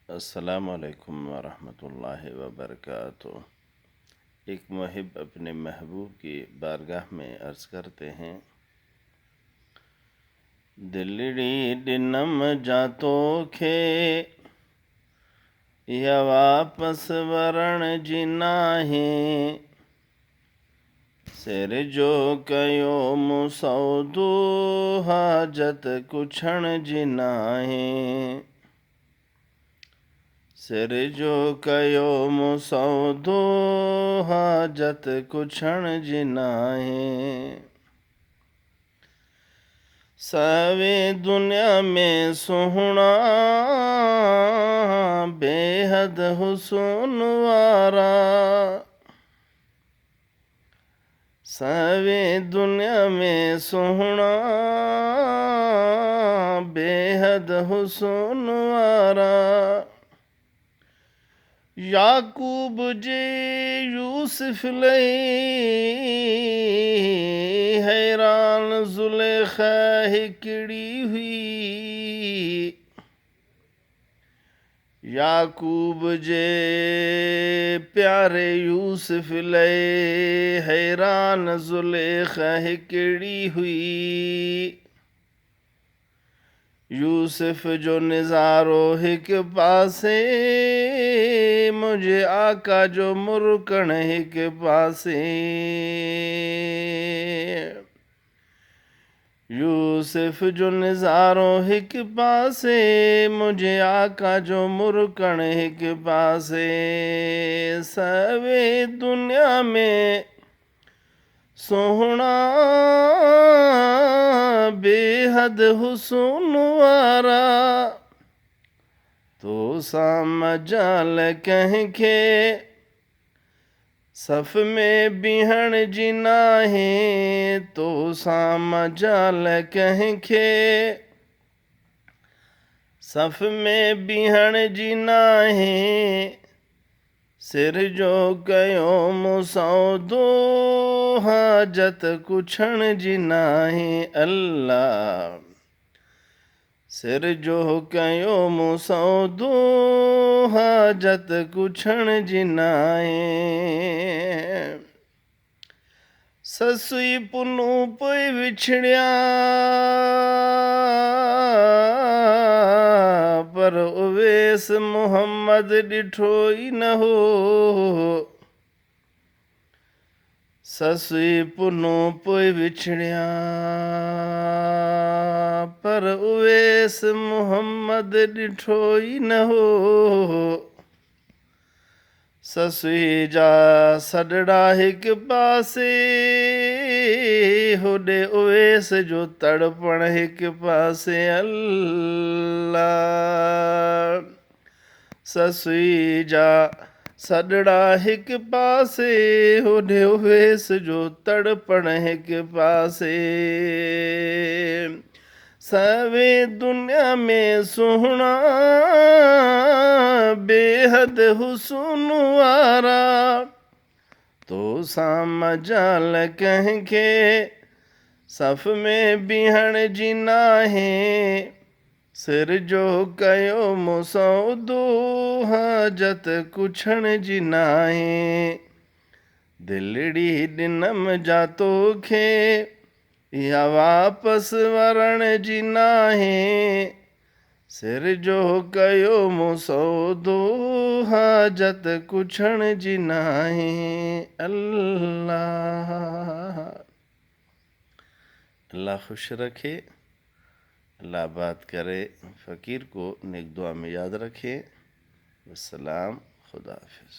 अस्सलामु अलैकुम वरहमतुल्लाहि वबरकातुहू। एक मुहिब अपने महबूब की बारगाह में अर्ज़ करते हैं, दिलड़ी डिनम जातो खे या वापस वरण जी नाहे, सिर जो कयो मुसौदो हाजत कुछण जी नाहे। सिर जो कयो मुसौदो हाजत कुछण जी नाहे। सावे दुनिया में सुहणा बेहद हुस्न वारा, सावे दुनिया में सुहणा बेहद हुस्न वारा। याकूब जे यूसुफ लई हैरान जुलेखा हिकड़ी हुई। याकूब जे प्यारे यूसुफ लई हैरान जुलेखा हिकड़ी हुई। यूसुफ जो निज़ारो हिक पासे, मुझे आका जो मुरकण हिक पासे। यूसुफ जो निज़ारो हिक पासे, मुझे आका जो मुरकण हिक पासे। सवे दुनिया में सोहणा बेहद हुस्न वारा, तो मजाल कंहिंखे सफ़ में बीहण जी नाहे। तो मजाल कंहिंखे सफ़ में बीहण जी नाहे। सिर जो कयो मुसौदो हाजत कुछण जी नाहे। अल्लाह सिर जो कयो मुसौदो हाजत कुछण जी नाहे। ससुई पुनू पोइ विछड़िया, पर उवेस मुहम्मद ॾिठो ई न हो। ससुई पुनू पोइ विछड़िया, पर उवेस मुहम्मद ॾिठो ई न हो। ससुई जा सॾड़ा हिक पासे, होॾे उवेस जो तड़पण हिक पासे। अल्लाह ससुई जा सॾड़ा हिक पासे, होॾे उवेस जो तड़पण हिक पासे। सवे दुनिया में सुहणा बेहद हुस्न वारा, तो मजाल कंहिंखे सफ़ में बीहण जी नाहे। सिर जो कयो मुसौदो हाजत कुछण जी नाहे। दिलड़ी डिनम जातो खे या वापस वरण जी नाहे। सिर जो कयो मुसौदो हाजत कुछण जी नाहे। अल्लाह अल्लाह खुश रखे, अल्लाह बात करे। फ़कीर को नेक दुआ में याद रखें। वस्सलाम, खुदा हाफ़िज़।